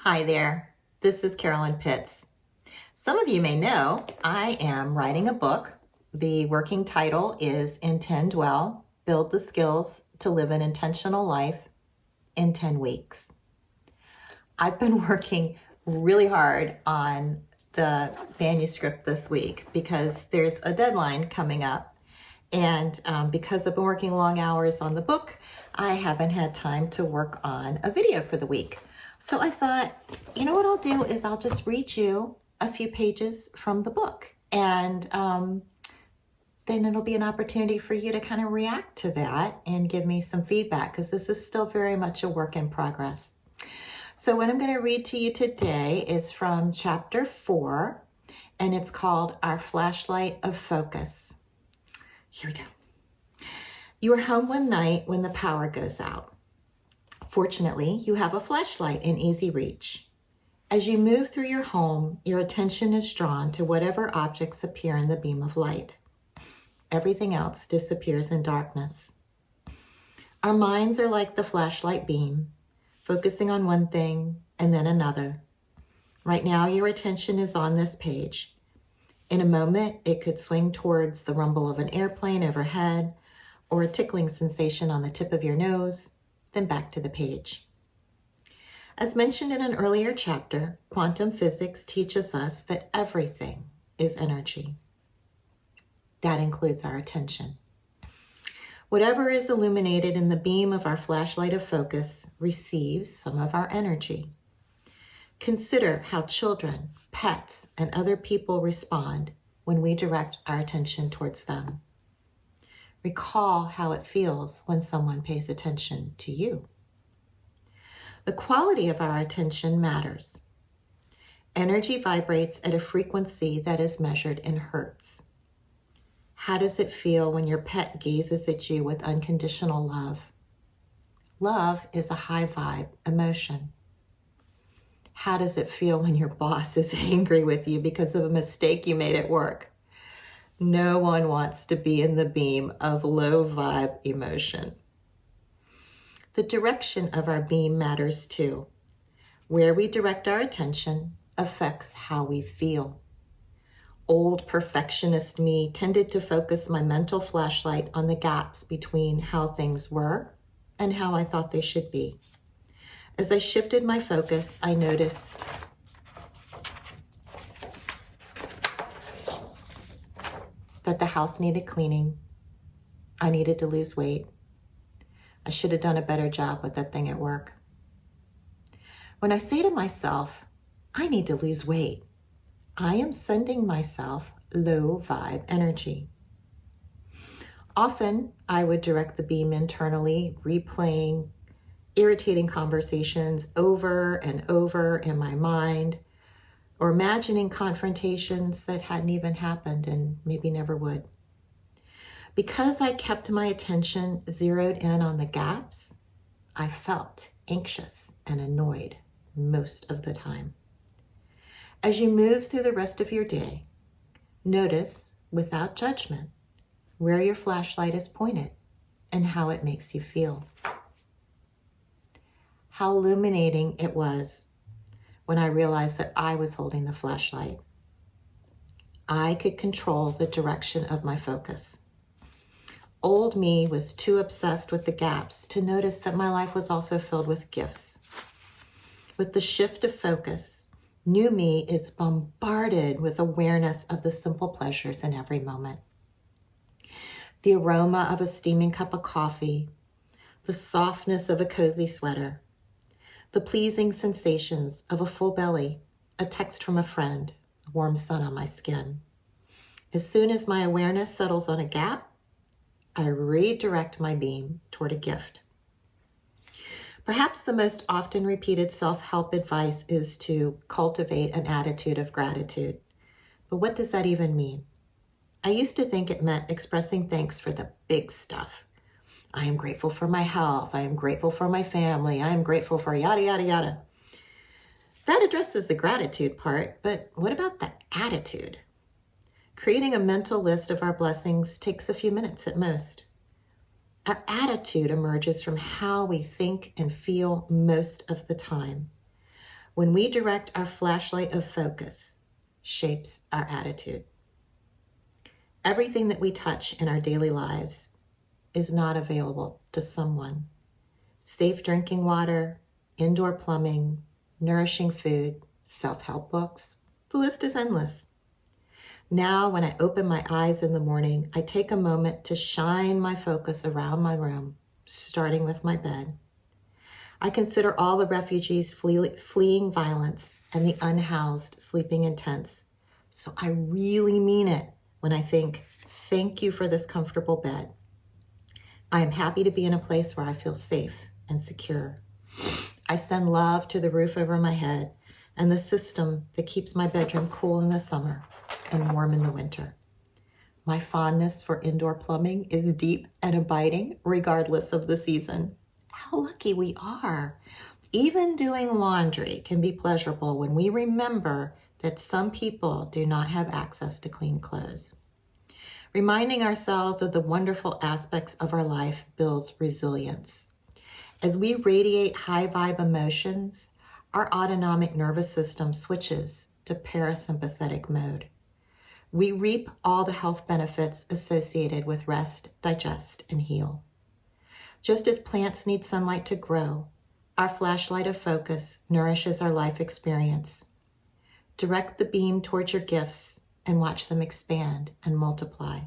Hi there, this is Carolyn Pitts. Some of you may know I am writing a book. The working title is Intend Well, Build the Skills to Live an Intentional Life in 10 Weeks. I've been working really hard on the manuscript this week because there's a deadline coming up. And because I've been working long hours on the book, I haven't had time to work on a video for the week. So I thought, you know what I'll do is I'll just read you a few pages from the book. And then it'll be an opportunity for you to kind of react to that and give me some feedback, because this is still very much a work in progress. So what I'm going to read to you today is from chapter 4, and it's called Our Flashlight of Focus. Here we go. You are home one night when the power goes out. Fortunately, you have a flashlight in easy reach. As you move through your home, your attention is drawn to whatever objects appear in the beam of light. Everything else disappears in darkness. Our minds are like the flashlight beam, focusing on one thing and then another. Right now, your attention is on this page. In a moment, it could swing towards the rumble of an airplane overhead or a tickling sensation on the tip of your nose, then back to the page. As mentioned in an earlier chapter, quantum physics teaches us that everything is energy. That includes our attention. Whatever is illuminated in the beam of our flashlight of focus receives some of our energy. Consider how children, pets, and other people respond when we direct our attention towards them. Recall how it feels when someone pays attention to you. The quality of our attention matters. Energy vibrates at a frequency that is measured in hertz. How does it feel when your pet gazes at you with unconditional love? Love is a high vibe emotion. How does it feel when your boss is angry with you because of a mistake you made at work? No one wants to be in the beam of low vibe emotion. The direction of our beam matters too. Where we direct our attention affects how we feel. Old perfectionist me tended to focus my mental flashlight on the gaps between how things were and how I thought they should be. As I shifted my focus, I noticed that the house needed cleaning. I needed to lose weight. I should have done a better job with that thing at work. When I say to myself, I need to lose weight, I am sending myself low vibe energy. Often, I would direct the beam internally, replaying irritating conversations over and over in my mind, or imagining confrontations that hadn't even happened and maybe never would. Because I kept my attention zeroed in on the gaps, I felt anxious and annoyed most of the time. As you move through the rest of your day, notice, without judgment, where your flashlight is pointed and how it makes you feel. How illuminating it was when I realized that I was holding the flashlight. I could control the direction of my focus. Old me was too obsessed with the gaps to notice that my life was also filled with gifts. With the shift of focus, new me is bombarded with awareness of the simple pleasures in every moment. The aroma of a steaming cup of coffee, the softness of a cozy sweater, the pleasing sensations of a full belly, a text from a friend, the warm sun on my skin. As soon as my awareness settles on a gap, I redirect my beam toward a gift. Perhaps the most often repeated self-help advice is to cultivate an attitude of gratitude. But what does that even mean? I used to think it meant expressing thanks for the big stuff. I am grateful for my health. I am grateful for my family. I am grateful for yada, yada, yada. That addresses the gratitude part, but what about the attitude? Creating a mental list of our blessings takes a few minutes at most. Our attitude emerges from how we think and feel most of the time. When we direct our flashlight of focus, shapes our attitude. Everything that we touch in our daily lives is not available to someone. Safe drinking water, indoor plumbing, nourishing food, self-help books. The list is endless. Now, when I open my eyes in the morning, I take a moment to shine my focus around my room, starting with my bed. I consider all the refugees fleeing violence and the unhoused sleeping in tents. So I really mean it when I think, thank you for this comfortable bed. I am happy to be in a place where I feel safe and secure. I send love to the roof over my head and the system that keeps my bedroom cool in the summer and warm in the winter. My fondness for indoor plumbing is deep and abiding regardless of the season. How lucky we are. Even doing laundry can be pleasurable when we remember that some people do not have access to clean clothes. Reminding ourselves of the wonderful aspects of our life builds resilience. As we radiate high vibe emotions, our autonomic nervous system switches to parasympathetic mode. We reap all the health benefits associated with rest, digest, and heal. Just as plants need sunlight to grow, our flashlight of focus nourishes our life experience. Direct the beam towards your gifts and watch them expand and multiply.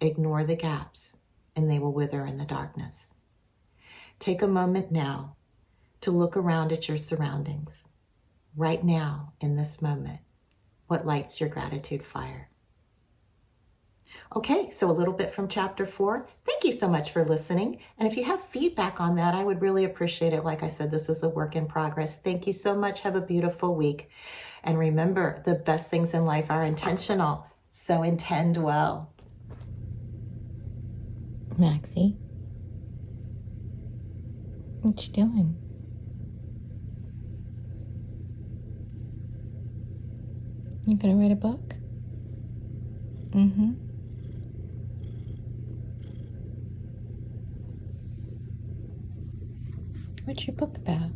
Ignore the gaps, and they will wither in the darkness. Take a moment now to look around at your surroundings. Right now, in this moment, what lights your gratitude fire? Okay, so a little bit from chapter 4. Thank you so much for listening. And if you have feedback on that, I would really appreciate it. Like I said, this is a work in progress. Thank you so much. Have a beautiful week. And remember, the best things in life are intentional. So intend well. Maxie, what you doing? You gonna write a book? Mm-hmm. What's your book about?